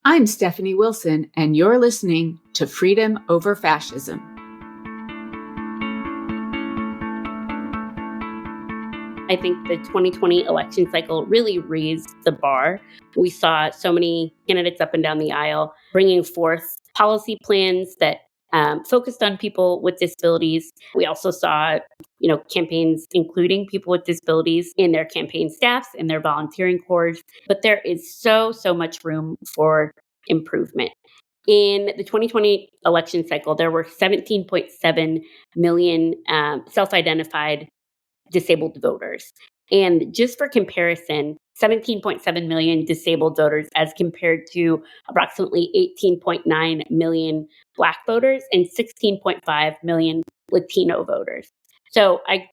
I'm Stephanie Wilson, and you're listening to Freedom Over Fascism. I think the 2020 election cycle really raised the bar. We saw so many candidates up and down the aisle bringing forth policy plans that focused on people with disabilities. We also saw, campaigns including people with disabilities in their campaign staffs and their volunteering corps. But there is so much room for improvement. In the 2020 election cycle, there were 17.7 million self-identified disabled voters. And just for comparison, 17.7 million disabled voters as compared to approximately 18.9 million Black voters and 16.5 million Latino voters. So I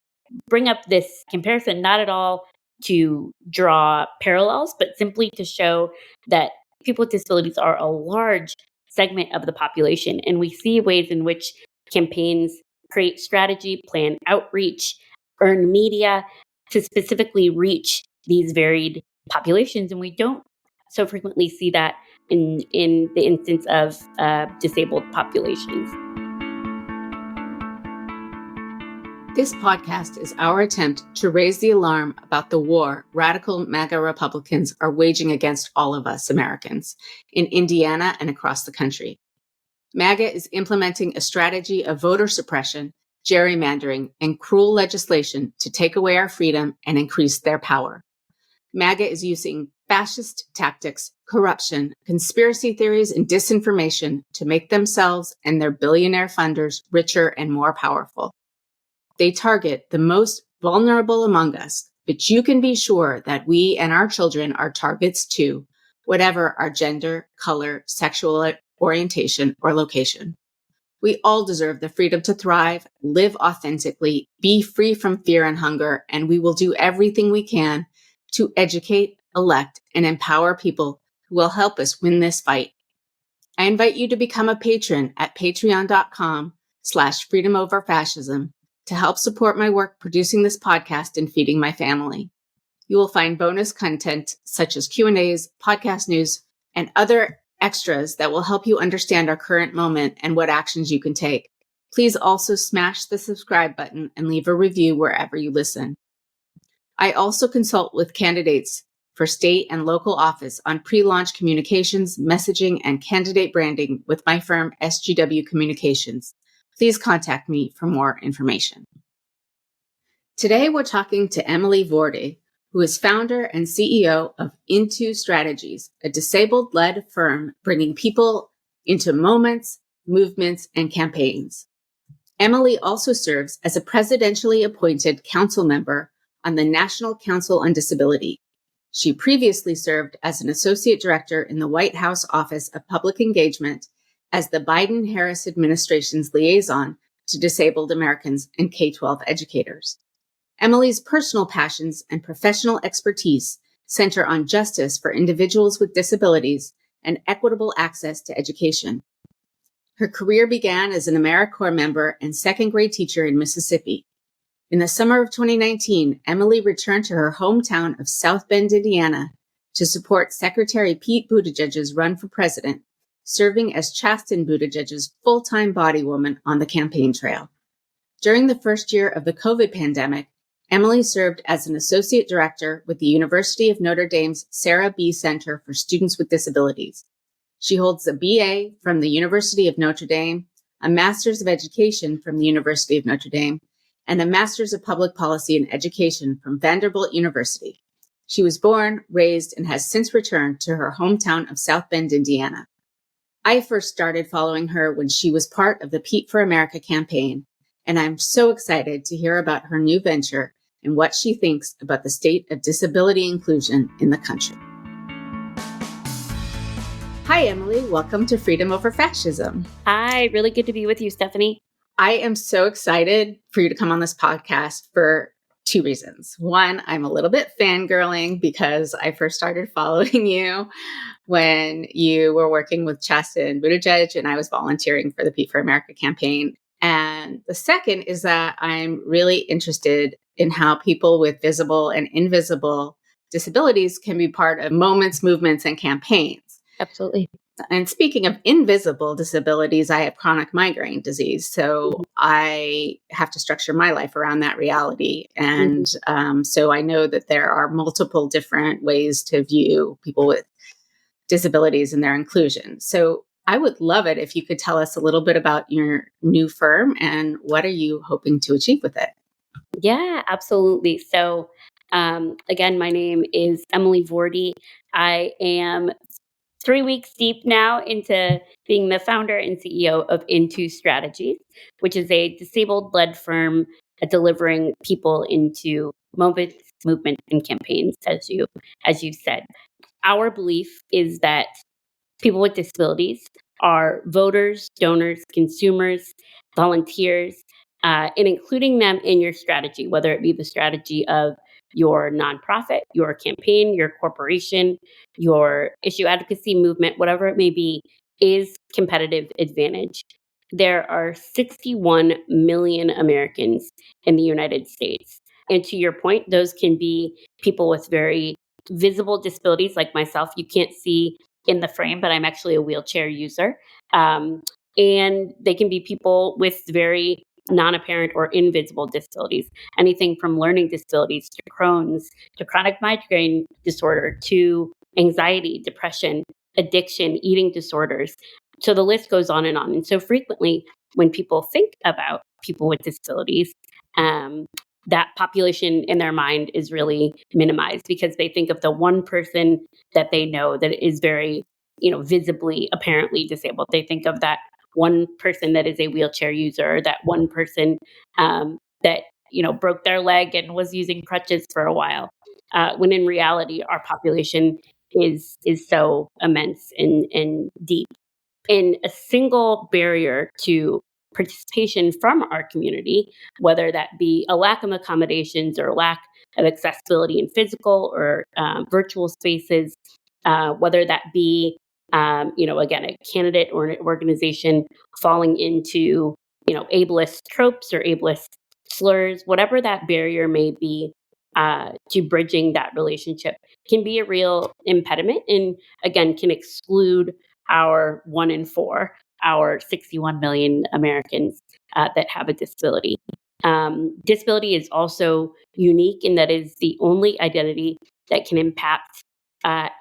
bring up this comparison not at all to draw parallels, but simply to show that people with disabilities are a large segment of the population. And we see ways in which campaigns create strategy, plan outreach, earn media to specifically reach these varied populations. And we don't so frequently see that in the instance of disabled populations. This podcast is our attempt to raise the alarm about the war radical MAGA Republicans are waging against all of us Americans in Indiana and across the country. MAGA is implementing a strategy of voter suppression, gerrymandering, and cruel legislation to take away our freedom and increase their power. MAGA is using fascist tactics, corruption, conspiracy theories, and disinformation to make themselves and their billionaire funders richer and more powerful. They target the most vulnerable among us, but you can be sure that we and our children are targets too, whatever our gender, color, sexual orientation, or location. We all deserve the freedom to thrive, live authentically, be free from fear and hunger, and we will do everything we can to educate, elect, and empower people who will help us win this fight. I invite you to become a patron at patreon.com/freedomoverfascism to help support my work producing this podcast and feeding my family. You will find bonus content such as Q&As, podcast news, and other extras that will help you understand our current moment and what actions you can take. Please also smash the subscribe button and leave a review wherever you listen. I also consult with candidates for state and local office on pre-launch communications, messaging, and candidate branding with my firm, SGW Communications. Please contact me for more information. Today, we're talking to Emily Voorde, who is founder and CEO of Into Strategies, a disabled-led firm bringing people into moments, movements, and campaigns. Emily also serves as a presidentially appointed council member on the National Council on Disability. She previously served as an associate director in the White House Office of Public Engagement as the Biden-Harris administration's liaison to disabled Americans and K-12 educators. Emily's personal passions and professional expertise center on justice for individuals with disabilities and equitable access to education. Her career began as an AmeriCorps member and second-grade teacher in Mississippi. In the summer of 2019, Emily returned to her hometown of South Bend, Indiana, to support Secretary Pete Buttigieg's run for president, serving as Chasten Buttigieg's full-time body woman on the campaign trail. During the first year of the COVID pandemic, Emily served as an associate director with the University of Notre Dame's Sarah B. Center for Students with Disabilities. She holds a BA from the University of Notre Dame, a Master's of Education from the University of Notre Dame, and a Master's of Public Policy and Education from Vanderbilt University. She was born, raised, and has since returned to her hometown of South Bend, Indiana. I first started following her when she was part of the Pete for America campaign, and I'm so excited to hear about her new venture and what she thinks about the state of disability inclusion in the country. Hi, Emily. Welcome to Freedom Over Fascism. Hi, really good to be with you, Stephanie. I am so excited for you to come on this podcast for two reasons. One, I'm a little bit fangirling because I first started following you when you were working with Chasten Buttigieg and I was volunteering for the Pete for America campaign. And the second is that I'm really interested in how people with visible and invisible disabilities can be part of moments, movements, and campaigns. Absolutely. And speaking of invisible disabilities, I have chronic migraine disease. Mhm, So I have to structure my life around that reality. mhm. And so I know that there are multiple different ways to view people with disabilities and their inclusion. So I would love it if you could tell us a little bit about your new firm and what are you hoping to achieve with it? Yeah, absolutely. So, again, my name is Emily Voorde. I am 3 weeks deep now into being the founder and CEO of Into Strategies, which is a disabled led firm delivering people into moments, movements, and campaigns, as you said. Our belief is that people with disabilities are voters, donors, consumers, volunteers, and including them in your strategy, whether it be the strategy of your nonprofit, your campaign, your corporation, your issue advocacy movement, whatever it may be, is competitive advantage. There are 61 million Americans in the United States. And to your point, those can be people with very visible disabilities like myself. You can't see in the frame, but I'm actually a wheelchair user. Um, and they can be people with very non apparent or invisible disabilities, anything from learning disabilities to Crohn's to chronic migraine disorder to anxiety, depression, addiction, eating disorders. So the list goes on and on. And so frequently, when people think about people with disabilities, um, that population in their mind is really minimized because they think of the one person that they know that is very, visibly, apparently disabled. They think of that one person that is a wheelchair user, that one person that broke their leg and was using crutches for a while. When in reality, our population is so immense and deep. And a single barrier to participation from our community, whether that be a lack of accommodations or lack of accessibility in physical or virtual spaces, whether that be, again, a candidate or an organization falling into, ableist tropes or ableist slurs, whatever that barrier may be to bridging that relationship can be a real impediment and, again, can exclude our 1 in 4, our 61 million Americans that have a disability. Disability is also unique in that it is the only identity that can impact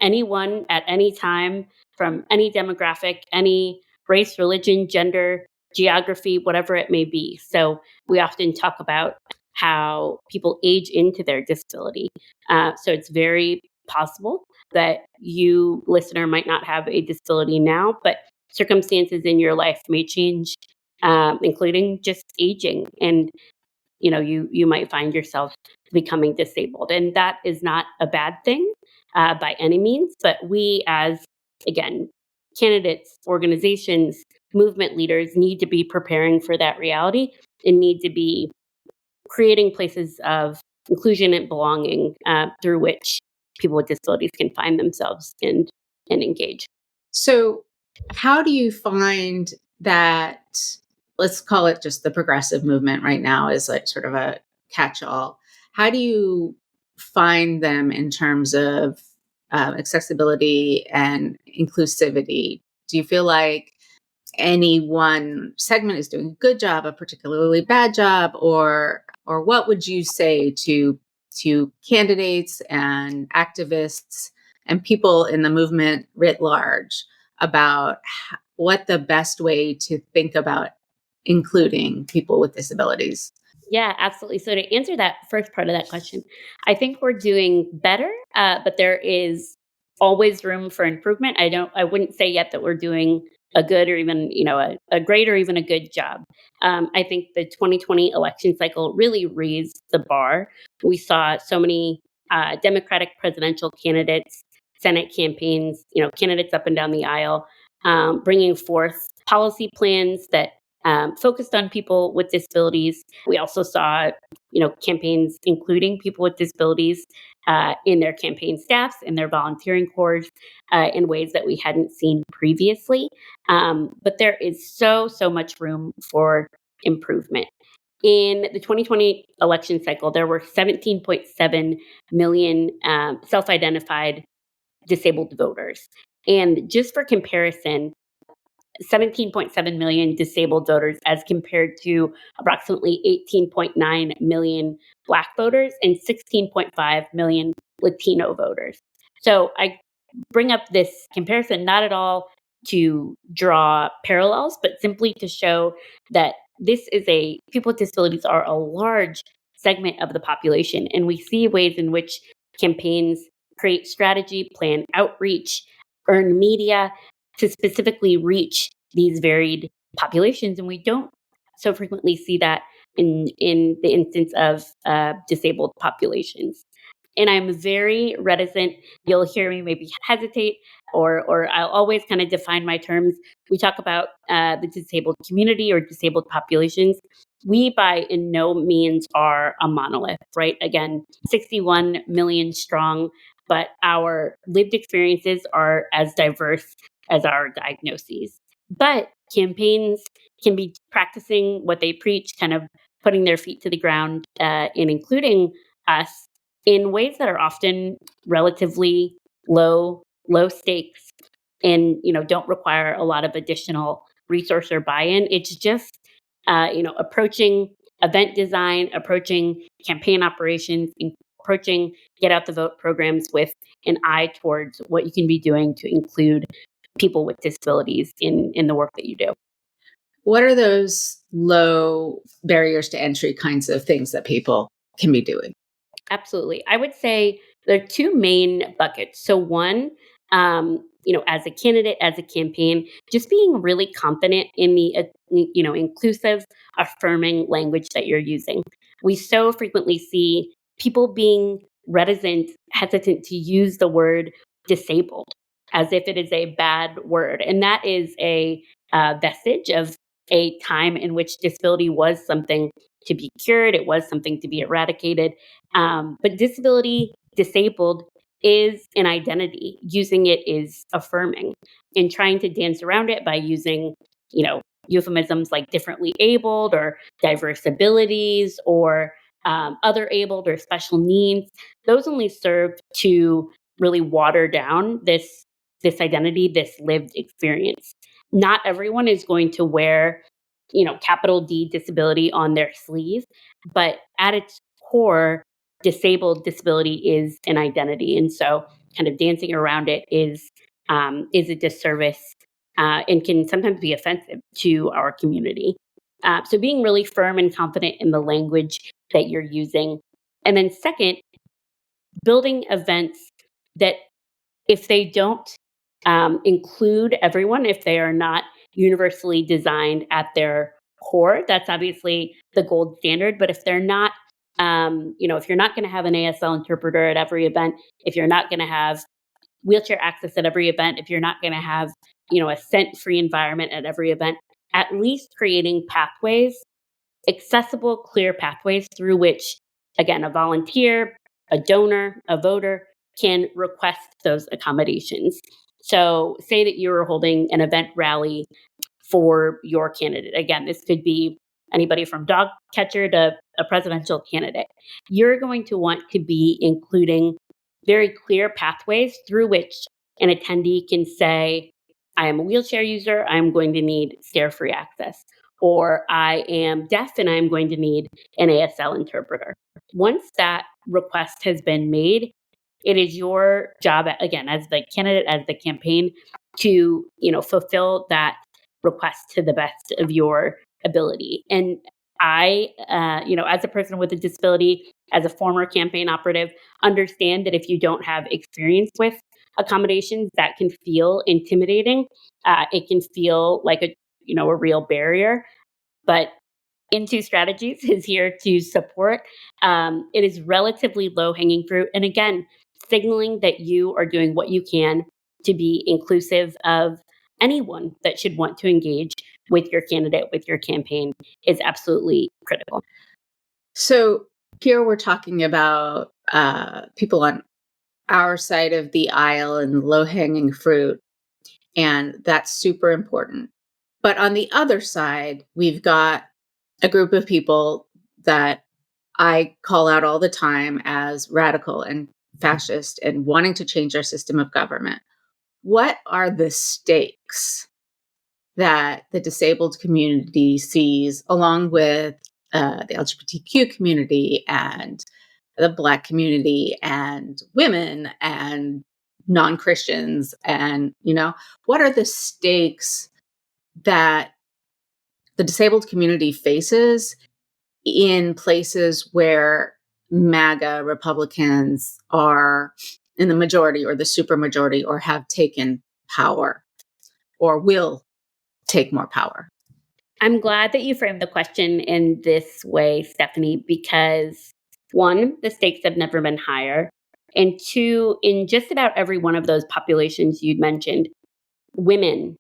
anyone at any time from any demographic, any race, religion, gender, geography, whatever it may be. So we often talk about how people age into their disability. So it's very possible that you, listener, might not have a disability now, but circumstances in your life may change, including just aging. And you might find yourself becoming disabled, and that is not a bad thing by any means. But we, as again, candidates, organizations, movement leaders, need to be preparing for that reality and need to be creating places of inclusion and belonging through which people with disabilities can find themselves and engage. So, how do you find that, let's call it just the progressive movement right now is like sort of a catch all? How do you find them in terms of accessibility and inclusivity? Do you feel like any one segment is doing a good job, a particularly bad job, or what would you say to candidates and activists and people in the movement writ large about what the best way to think about including people with disabilities? Yeah, absolutely. So to answer that first part of that question, I think we're doing better, but there is always room for improvement. I wouldn't say yet that we're doing a good or even, a great or even a good job. I think the 2020 election cycle really raised the bar. We saw so many Democratic presidential candidates, Senate campaigns, candidates up and down the aisle, bringing forth policy plans that focused on people with disabilities. We also saw, campaigns including people with disabilities in their campaign staffs, in their volunteering corps, in ways that we hadn't seen previously. But there is so much room for improvement. In the 2020 election cycle, there were 17.7 million self identified disabled voters. And just for comparison, 17.7 million disabled voters as compared to approximately 18.9 million Black voters and 16.5 million Latino voters. So I bring up this comparison not at all to draw parallels, but simply to show that people with disabilities are a large segment of the population. And we see ways in which campaigns create strategy, plan outreach, earn media to specifically reach these varied populations. And we don't so frequently see that in the instance of disabled populations. And I'm very reticent. You'll hear me maybe hesitate, or I'll always kind of define my terms. We talk about the disabled community or disabled populations. We by in no means are a monolith, right? Again, 61 million strong, but our lived experiences are as diverse as our diagnoses. But campaigns can be practicing what they preach, kind of putting their feet to the ground and including us in ways that are often relatively low stakes and don't require a lot of additional resource or buy-in. It's just approaching event design, approaching campaign operations, approaching get out the vote programs with an eye towards what you can be doing to include people with disabilities in the work that you do. What are those low barriers to entry kinds of things that people can be doing? Absolutely. I would say there are two main buckets. So one, as a candidate, as a campaign, just being really confident in the, inclusive, affirming language that you're using. We so frequently see people being hesitant to use the word disabled as if it is a bad word. And that is a vestige of a time in which disability was something to be cured, it was something to be eradicated. But disabled is an identity. Using it is affirming, and trying to dance around it by using, euphemisms like differently abled or diverse abilities or other abled or special needs. Those only serve to really water down this identity, this lived experience. Not everyone is going to wear, capital D disability on their sleeve, but at its core, disabled disability is an identity. And so kind of dancing around it is a disservice and can sometimes be offensive to our community. So being really firm and confident in the language that you're using. And then second, building events that if they don't include everyone, if they are not universally designed at their core, that's obviously the gold standard. But if they're not, if you're not going to have an ASL interpreter at every event, if you're not going to have wheelchair access at every event, if you're not going to have, a scent-free environment at every event, at least creating pathways, accessible, clear pathways through which, again, a volunteer, a donor, a voter can request those accommodations. So, say that you're holding an event rally for your candidate. Again, this could be anybody from dog catcher to a presidential candidate. You're going to want to be including very clear pathways through which an attendee can say, I am a wheelchair user, I'm going to need stair-free access, or I am deaf and I'm going to need an ASL interpreter. Once that request has been made, it is your job, again, as the candidate, as the campaign, to fulfill that request to the best of your ability. And I, as a person with a disability, as a former campaign operative, understand that if you don't have experience with accommodations, that can feel intimidating. It can feel like a real barrier. But Into Strategies is here to support. It is relatively low hanging fruit. And again, signaling that you are doing what you can to be inclusive of anyone that should want to engage with your candidate, with your campaign, is absolutely critical. So here we're talking about people on our side of the aisle and low hanging fruit, and that's super important. But on the other side, we've got a group of people that I call out all the time as radical and fascist and wanting to change our system of government. what are the stakes that the disabled community sees, along with the LGBTQ community and the Black community and women and non-Christians? And, what are the stakes that the disabled community faces in places where MAGA Republicans are in the majority or the supermajority, or have taken power or will take more power? I'm glad that you framed the question in this way, Stephanie, because one, the stakes have never been higher. And two, in just about every one of those populations you'd mentioned, women,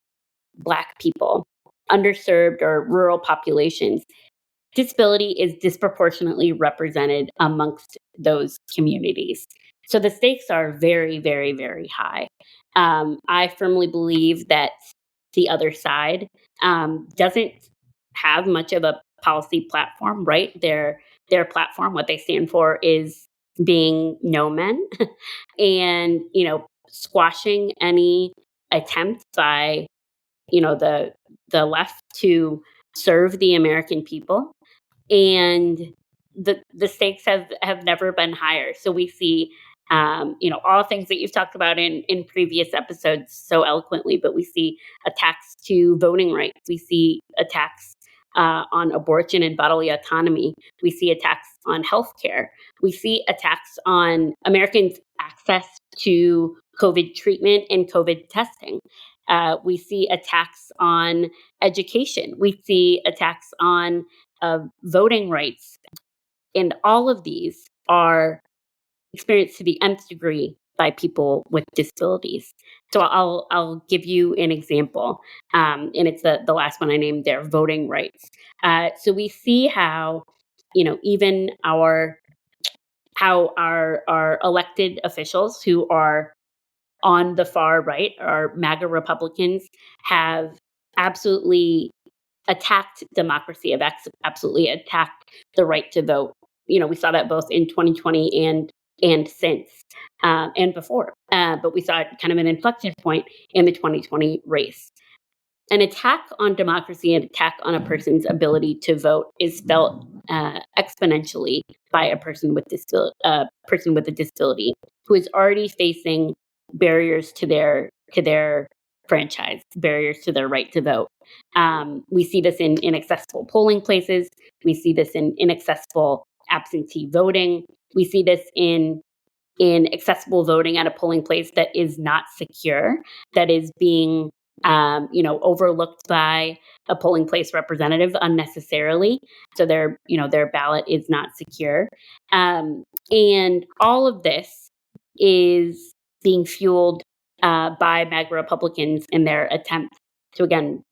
Black people, underserved or rural populations, disability is disproportionately represented amongst those communities. So the stakes are very, very, very high. I firmly believe that the other side doesn't have much of a policy platform, right? Their platform, what they stand for, is being no men, and squashing any attempt by the left to serve the American people. And the stakes have never been higher. So we see all things that you've talked about in previous episodes so eloquently, but we see attacks to voting rights. We see attacks on abortion and bodily autonomy. We see attacks on healthcare. We see attacks on Americans' access to COVID treatment and COVID testing. We see attacks on education. We see attacks on voting rights. And all of these are experienced to the nth degree by people with disabilities. So I'll give you an example, and it's the last one I named there: voting rights. So we see how even our elected officials who are on the far right, our MAGA Republicans, have absolutely attacked democracy, have absolutely attacked the right to vote. We saw that both in 2020 and since and before. But we saw kind of an inflection point in the 2020 race. An attack on democracy, an attack on a person's ability to vote, is felt exponentially by a person with a disability who is already facing barriers to their franchise, barriers to their right to vote. We see this in inaccessible polling places. We see this in inaccessible absentee voting. We see this in accessible voting at a polling place that is not secure, that is being overlooked by a polling place representative unnecessarily. So their ballot is not secure. And all of this is being fueled by MAGA Republicans in their attempt to, again,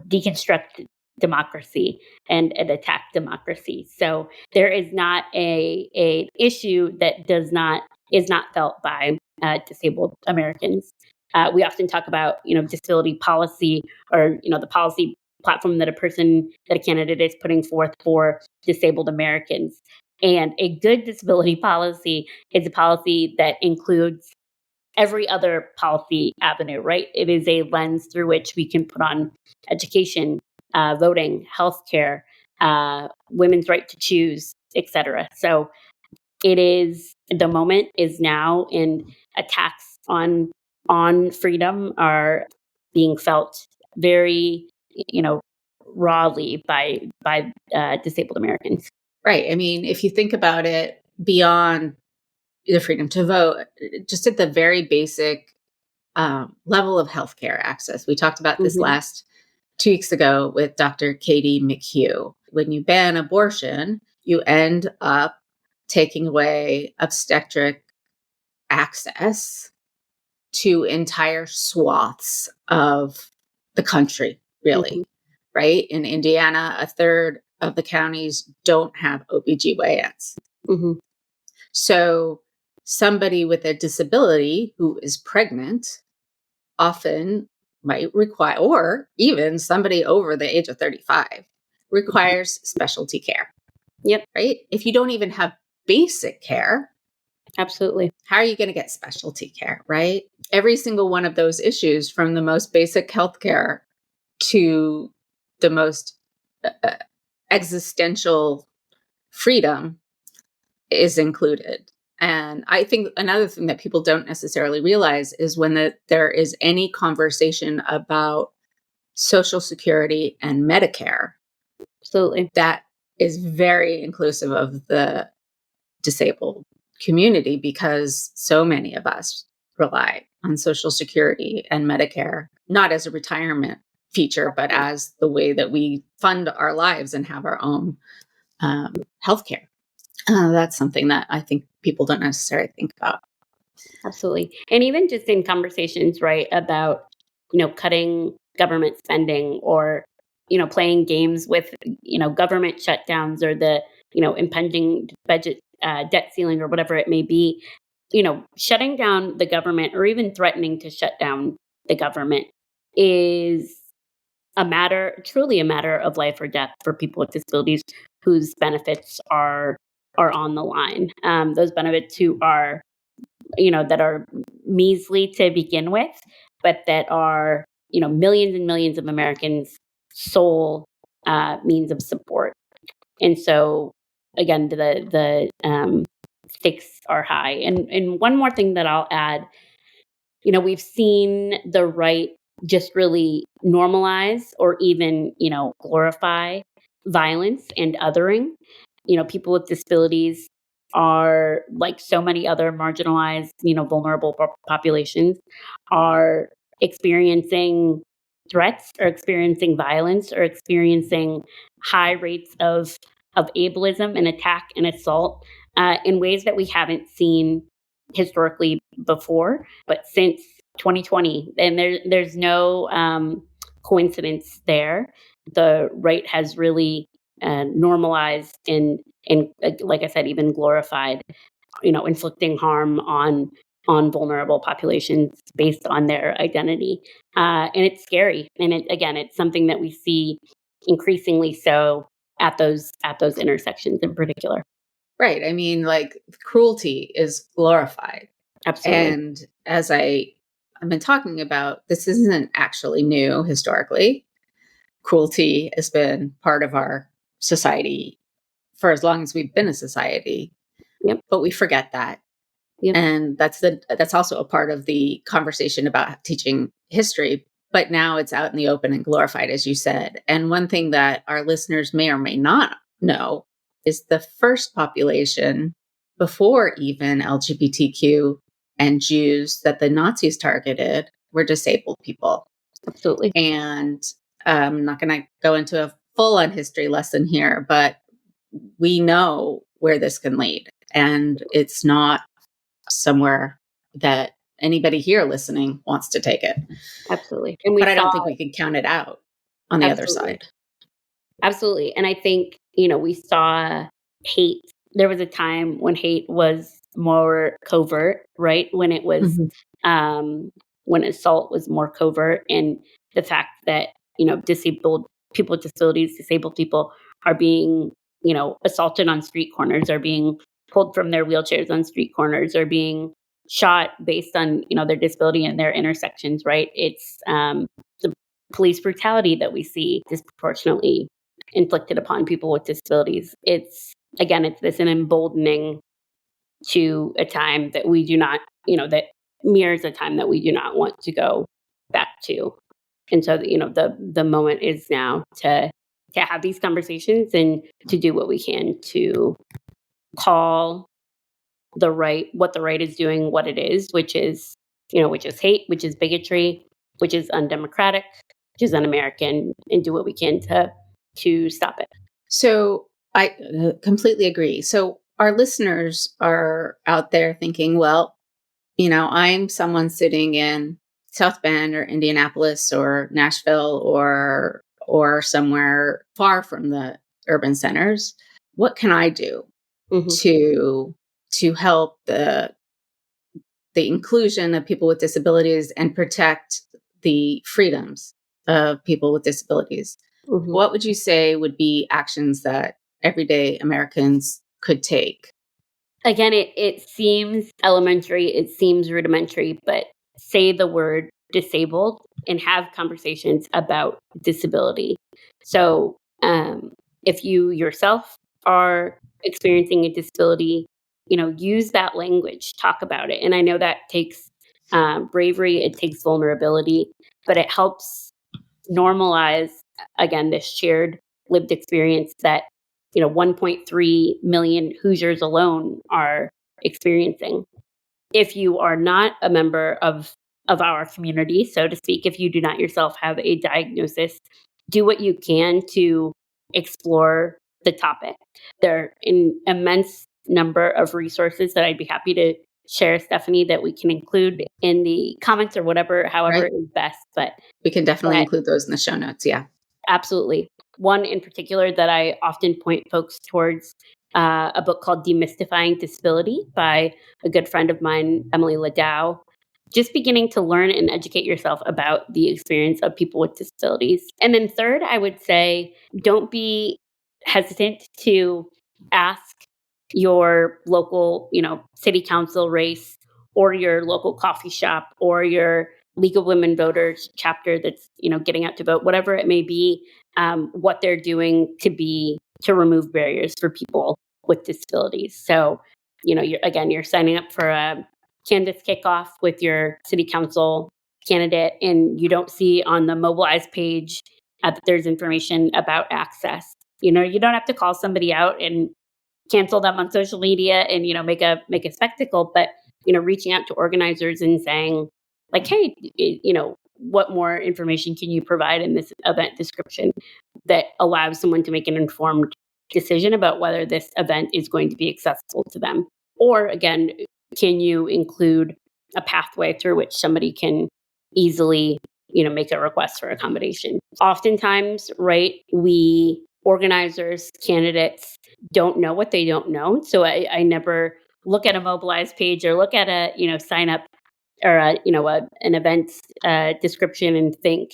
deconstruct democracy and attack democracy. So there is not an issue that is not felt by disabled Americans. We often talk about disability policy, or the policy platform that a candidate is putting forth for disabled Americans. And a good disability policy is a policy that includes every other policy avenue, right? It is a lens through which we can put on education, voting, healthcare, women's right to choose, etc. So the moment is now, and attacks on freedom are being felt very, rawly by disabled Americans. Right. I mean, if you think about it, beyond the freedom to vote, just at the very basic level of healthcare access. We talked about this last 2 weeks ago with Dr. Katie McHugh. When you ban abortion, you end up taking away obstetric access to entire swaths of the country, really, right? In Indiana, a third of the counties don't have OBGYNs. So somebody with a disability who is pregnant often might require, or even somebody over the age of 35 requires specialty care. Yep. Right? If you don't even have basic care, Absolutely. How are you going to get specialty care, right? Every single one of those issues, from the most basic healthcare to the most uh, existential freedom, is included. And I think another thing that people don't necessarily realize is when there is any conversation about Social Security and Medicare, Absolutely. that is very inclusive of the disabled community, because so many of us rely on Social Security and Medicare, not as a retirement feature, but as the way that we fund our lives and have our own healthcare. That's something that I think people don't necessarily think about. Absolutely. And even just in conversations, right, about, cutting government spending or, playing games with, government shutdowns or the, impending budget debt ceiling or whatever it may be, shutting down the government or even threatening to shut down the government is truly a matter of life or death for people with disabilities whose benefits are on the line. Those benefits who are that are measly to begin with, but that are, millions and millions of Americans' sole means of support. And so, again, the stakes are high. And one more thing that I'll add, we've seen the right just really normalize or even, glorify violence and othering. People with disabilities are, like so many other marginalized, vulnerable populations, are experiencing threats or experiencing violence or experiencing high rates of ableism and attack and assault in ways that we haven't seen historically before, but since 2020, and there's no coincidence there. The right has really normalized and like I said, even glorified, inflicting harm on vulnerable populations based on their identity, and it's scary. And it's something that we see increasingly so at those intersections in particular. Right. I mean, like, cruelty is glorified. Absolutely. And as I've been talking about, this isn't actually new historically. Cruelty has been part of our society for as long as we've been a society, Yep. but we forget that. Yep. And that's also a part of the conversation about teaching history. But now it's out in the open and glorified, as you said. And one thing that our listeners may or may not know is the first population before even LGBTQ and Jews that the Nazis targeted were disabled people. Absolutely. And I'm not going to go into a full on history lesson here, but we know where this can lead. And it's not somewhere that anybody here listening wants to take it. Absolutely. And But I don't think we can count it out on the other absolutely. side. Absolutely. And I think, we saw hate. There was a time when hate was more covert, right? When it was, Mhm. when assault was more covert. And the fact that, disabled people with disabilities, disabled people are being, assaulted on street corners, are being pulled from their wheelchairs on street corners, are being shot based on, their disability and their intersections, right? It's the police brutality that we see disproportionately inflicted upon people with disabilities. It's this an emboldening to a time that we do not, that mirrors a time that we do not want to go back to. And so, the moment is now to have these conversations and to do what we can to call what the right is doing, what it is, which is hate, which is bigotry, which is undemocratic, which is un-American, and do what we can to stop it. So I completely agree. So our listeners are out there thinking, well, I'm someone sitting in South Bend or Indianapolis or Nashville or somewhere far from the urban centers. What can I do Mhm. to help the inclusion of people with disabilities and protect the freedoms of people with disabilities? Mhm. What would you say would be actions that everyday Americans could take? Again, it seems elementary, it seems rudimentary, but say the word disabled and have conversations about disability. So, if you yourself are experiencing a disability, use that language, talk about it. And I know that takes bravery, it takes vulnerability, but it helps normalize, again, this shared lived experience that 1.3 million Hoosiers alone are experiencing. If you are not a member of our community, so to speak, if you do not yourself have a diagnosis, do what you can to explore the topic. There are an immense number of resources that I'd be happy to share, Stephanie, that we can include in the comments or whatever, however Right? is best. But We can definitely that include those in the show notes. Yeah. absolutely. One in particular that I often point folks towards, a book called Demystifying Disability by a good friend of mine, Emily Ladow. Just beginning to learn and educate yourself about the experience of people with disabilities. And then third, I would say don't be hesitant to ask your local, city council race or your local coffee shop or your League of Women Voters chapter that's, getting out to vote, whatever it may be, what they're doing to remove barriers for people with disabilities. So, you're signing up for a canvas kickoff with your city council candidate, and you don't see on the mobilize page that there's information about access. You don't have to call somebody out and cancel them on social media and make a spectacle, but reaching out to organizers and saying like, hey, what more information can you provide in this event description that allows someone to make an informed decision about whether this event is going to be accessible to them? Or again, can you include a pathway through which somebody can easily, make a request for accommodation? Oftentimes, right, we organizers, candidates don't know what they don't know. So I never look at a mobilized page or look at a, sign up or an event description and think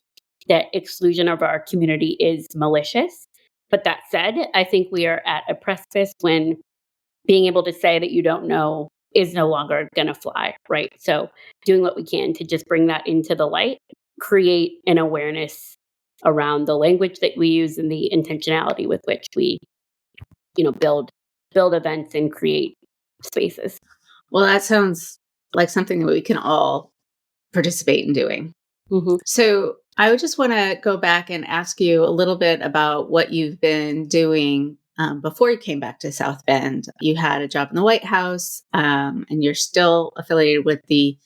that exclusion of our community is malicious. But that said, I think we are at a precipice when being able to say that you don't know is no longer going to fly, right? So doing what we can to just bring that into the light, create an awareness around the language that we use and the intentionality with which we, build events and create spaces. Well, that sounds like something that we can all participate in doing. Mm-hmm. So I would just want to go back and ask you a little bit about what you've been doing before you came back to South Bend. You had a job in the White House, and you're still affiliated with the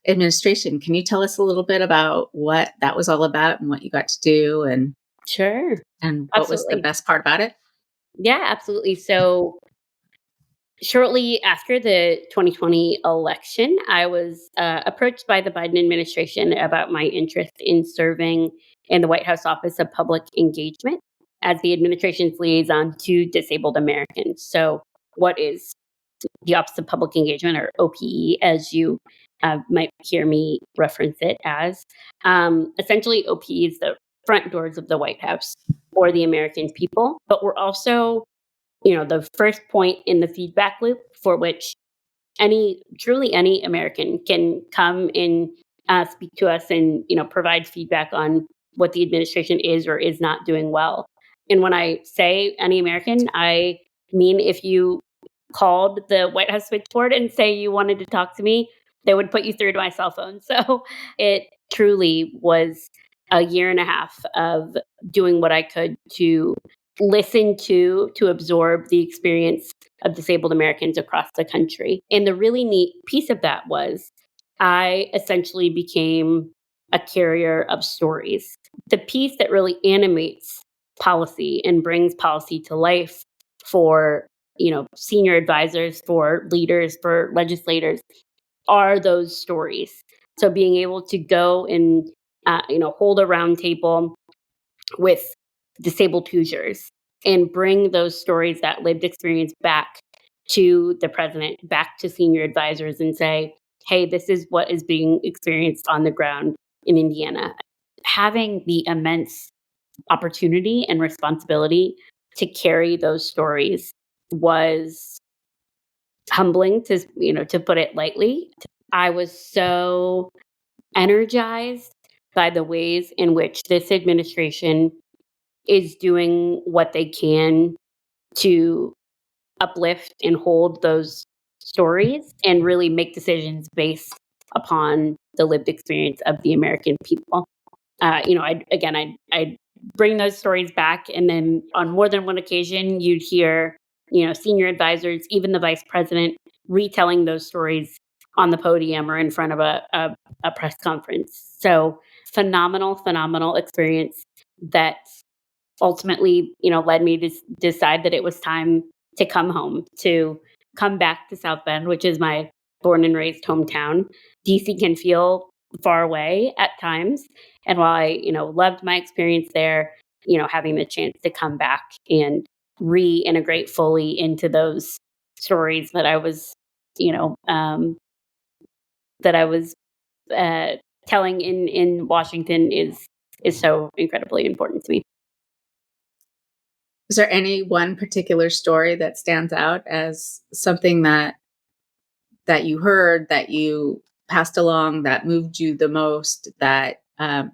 administration. Can you tell us a little bit about what that was all about and what you got to do Sure. and what was the Absolutely. best part about it? Yeah, absolutely. So shortly after the 2020 election, I was approached by the Biden administration about my interest in serving in the White House Office of Public Engagement as the administration's liaison to disabled Americans. So, what is the Office of Public Engagement, or OPE, as you might hear me reference it as? Essentially, OPE is the front doors of the White House for the American people, but we're also the first point in the feedback loop for which truly any American can come and speak to us and, provide feedback on what the administration is or is not doing well. And when I say any American, I mean, if you called the White House switchboard and say you wanted to talk to me, they would put you through to my cell phone. So it truly was a year and a half of doing what I could to listen to absorb the experience of disabled Americans across the country. And the really neat piece of that was I essentially became a carrier of stories. The piece that really animates policy and brings policy to life for, senior advisors, for leaders, for legislators are those stories. So being able to go and, hold a round table with disabled Hoosiers and bring those stories, that lived experience, back to the president, back to senior advisors, and say, hey, this is what is being experienced on the ground in Indiana. Having the immense opportunity and responsibility to carry those stories was humbling to put it lightly. I was so energized by the ways in which this administration is doing what they can to uplift and hold those stories and really make decisions based upon the lived experience of the American people. I'd bring those stories back, and then on more than one occasion, you'd hear, senior advisors, even the vice president, retelling those stories on the podium or in front of a press conference. So phenomenal experience that ultimately, led me to decide that it was time to come home, to come back to South Bend, which is my born and raised hometown. DC can feel far away at times. And while I, loved my experience there, having the chance to come back and reintegrate fully into those stories that I was, you know, um, that I was telling in Washington is so incredibly important to me. Is there any one particular story that stands out as something that you heard, that you passed along, that moved you the most, that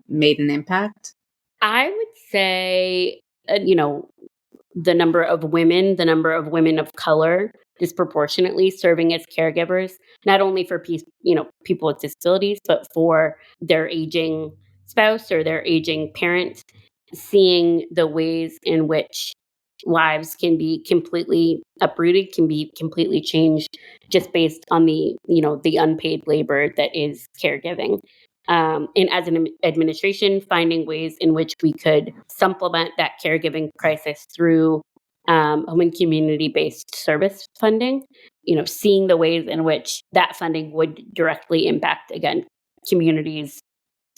made an impact? I would say, the number of women of color disproportionately serving as caregivers, not only for people with disabilities, but for their aging spouse or their aging parent, seeing the ways in which lives can be completely uprooted, can be completely changed just based on the unpaid labor that is caregiving. And as an administration, finding ways in which we could supplement that caregiving crisis through home and community-based service funding, seeing the ways in which that funding would directly impact, again, communities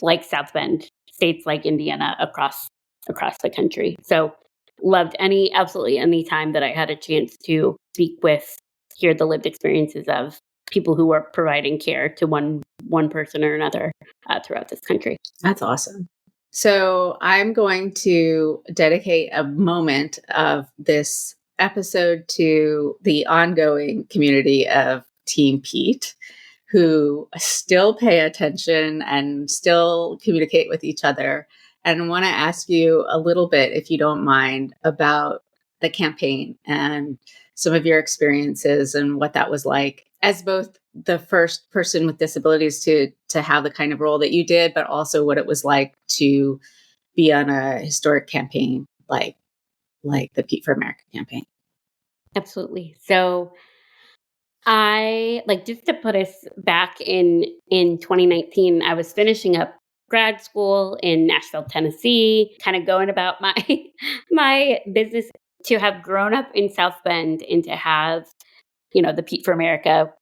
like South Bend, states like Indiana, across the country. So loved absolutely any time that I had a chance to speak with, hear the lived experiences of people who are providing care to one person or another throughout this country. That's awesome. So I'm going to dedicate a moment of this episode to the ongoing community of Team Pete, who still pay attention and still communicate with each other. And I want to ask you a little bit, if you don't mind, about the campaign and some of your experiences and what that was like as both the first person with disabilities to have the kind of role that you did, but also what it was like to be on a historic campaign like the Pete for America campaign. Absolutely. So just to put us back in 2019, I was finishing up grad school in Nashville, Tennessee, kind of going about my my business, to have grown up in South Bend and to have, the Pete for America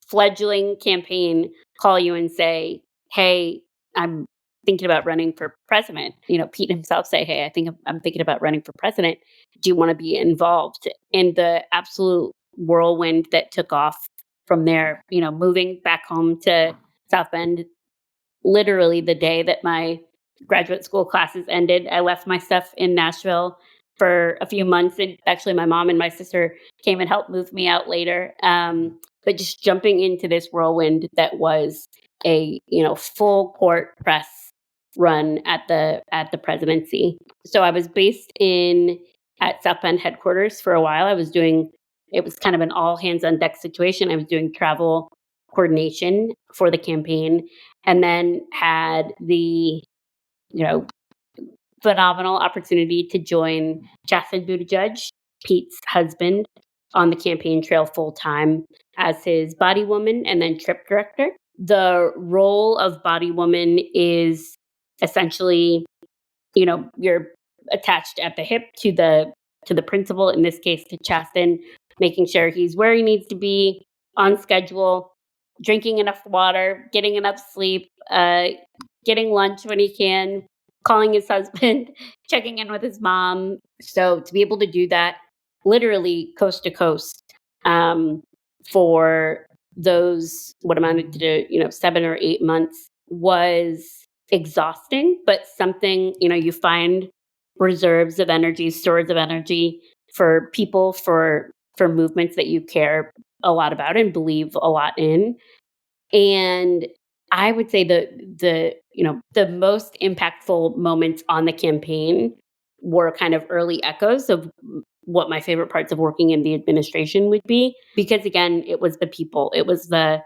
fledgling campaign call you and say, "Hey, I'm thinking about running for president." Pete himself say, "Hey, I'm thinking about running for president. Do you want to be involved?" And the absolute whirlwind that took off from there, moving back home to South Bend, literally the day that my graduate school classes ended, I left my stuff in Nashville for a few months. And actually, my mom and my sister came and helped move me out later. But just jumping into this whirlwind that was a full court press run at the presidency. So I was based at South Bend headquarters for a while. It was kind of an all hands on deck situation. I was doing travel coordination for the campaign, and then had the phenomenal opportunity to join Justin Buttigieg, Pete's husband, on the campaign trail full time as his body woman and then trip director. The role of body woman is essentially, you're attached at the hip to the principal, in this case to Chasten, making sure he's where he needs to be, on schedule, drinking enough water, getting enough sleep, getting lunch when he can, calling his husband, checking in with his mom. So to be able to do that literally coast to coast, for those, what amounted to 7 or 8 months, was exhausting, but something, you find reserves of energy, stores of energy for people, for movements that you care a lot about and believe a lot in. And I would say the most impactful moments on the campaign were kind of early echoes of what my favorite parts of working in the administration would be, because again, it was the people, it was the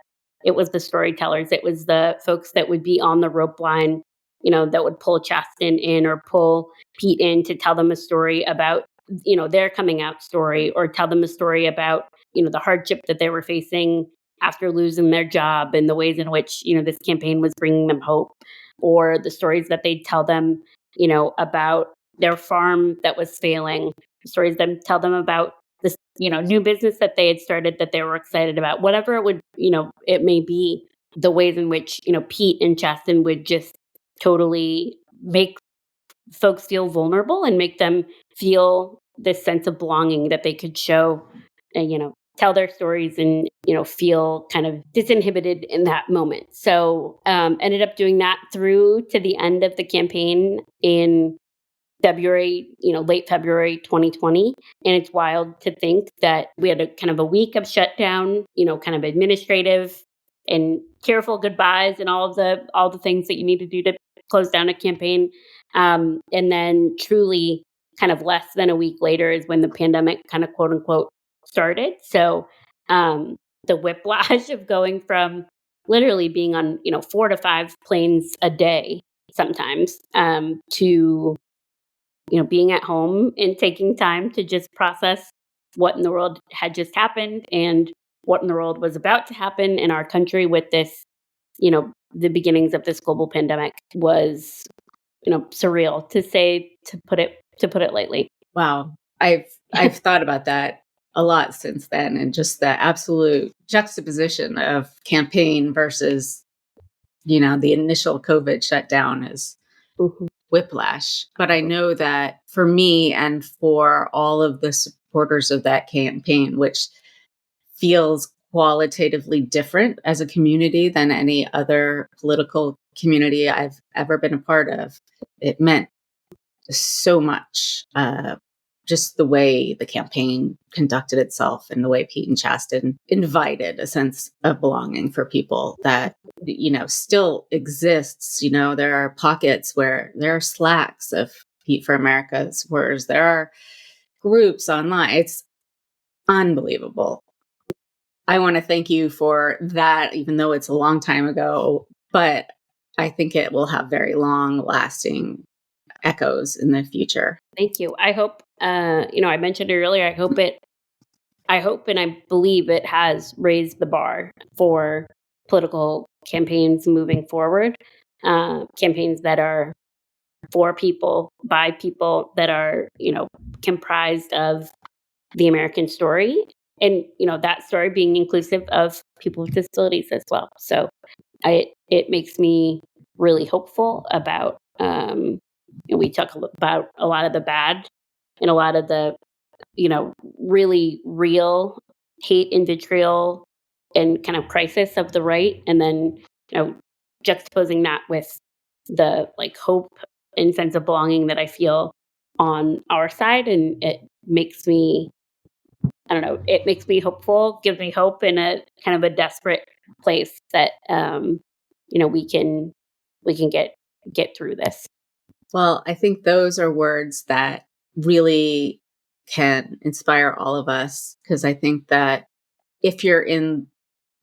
storytellers, it was the folks that would be on the rope line, that would pull Chasten in or pull Pete in to tell them a story about, their coming out story, or tell them a story about, the hardship that they were facing after losing their job, and the ways in which, this campaign was bringing them hope, or the stories that they'd tell them, about their farm that was failing, stories that tell them about this, new business that they had started that they were excited about, whatever it would, it may be, the ways in which, Pete and Chasten would just totally make folks feel vulnerable and make them feel this sense of belonging that they could show, tell their stories and, feel kind of disinhibited in that moment. So ended up doing that through to the end of the campaign in February, late February 2020. And it's wild to think that we had a kind of a week of shutdown, kind of administrative and careful goodbyes and all the things that you need to do to close down a campaign. And then truly kind of less than a week later is when the pandemic kind of quote unquote started. So the whiplash of going from literally being on, 4 to 5 planes a day sometimes, to being at home and taking time to just process what in the world had just happened and what in the world was about to happen in our country with this, the beginnings of this global pandemic was, surreal to put it lightly. Wow. I've thought about that a lot since then, and just the absolute juxtaposition of campaign versus, the initial COVID shutdown is Mhm. whiplash. But I know that for me and for all of the supporters of that campaign, which feels qualitatively different as a community than any other political community I've ever been a part of, it meant so much. Just the way the campaign conducted itself and the way Pete and Chasten invited a sense of belonging for people that, still exists. There are pockets where there are Slacks of Pete for America supporters. There are groups online. It's unbelievable. I want to thank you for that, even though it's a long time ago, but I think it will have very long lasting echoes in the future. Thank you. I hope, I mentioned it earlier. I hope and I believe it has raised the bar for political campaigns moving forward, campaigns that are for people, by people, that are, comprised of the American story, and, that story being inclusive of people with disabilities as well. So it makes me really hopeful about, we talk about a lot of the bad and a lot of the, really real hate and vitriol and kind of crisis of the right. And then, juxtaposing that with the like hope and sense of belonging that I feel on our side. And it makes me, I don't know, it makes me hopeful, gives me hope in a kind of a desperate place that, we can get through this. Well, I think those are words that really can inspire all of us, because I think that if you're in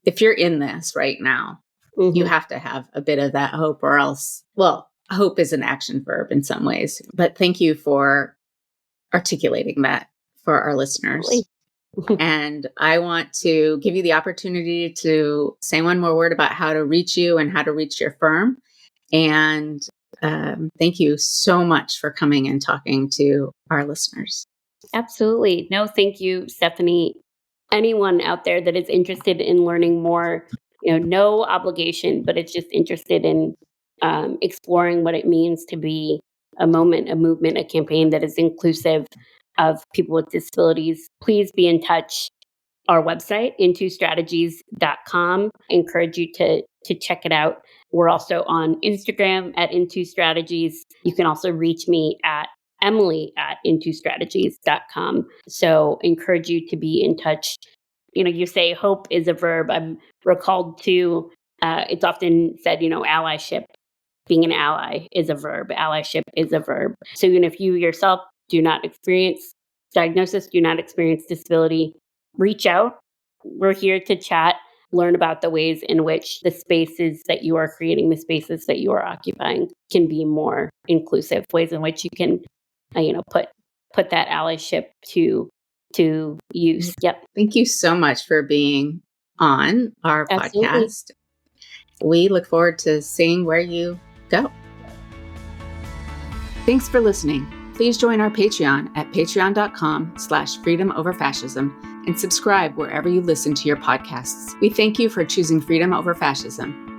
this right now, you have to have a bit of that hope, or else, well, hope is an action verb in some ways. But thank you for articulating that for our listeners. And I want to give you the opportunity to say one more word about how to reach you and how to reach your firm. And thank you so much for coming and talking to our listeners. Absolutely. No, thank you, Stephanie. Anyone out there that is interested in learning more, no obligation, but it's just interested in exploring what it means to be a moment, a movement, a campaign that is inclusive of people with disabilities, please be in touch. Our website, intostrategies.com. I encourage you to check it out. We're also on Instagram at intostrategies. You can also reach me at Emily at intostrategies.com. So encourage you to be in touch you say hope is a verb. I'm recalled to, it's often said, allyship. Being an ally is a verb. Allyship is a verb. So even if you yourself do not experience diagnosis, do not experience disability, reach out. We're here to chat, learn about the ways in which the spaces that you are creating, the spaces that you are occupying can be more inclusive, ways in which you can, put that allyship to use. Yep. Thank you so much for being on our Absolutely. podcast. We look forward to seeing where you go. Thanks for listening. Please join our Patreon at patreon.com/freedomoverfascism and subscribe wherever you listen to your podcasts. We thank you for choosing freedom over fascism.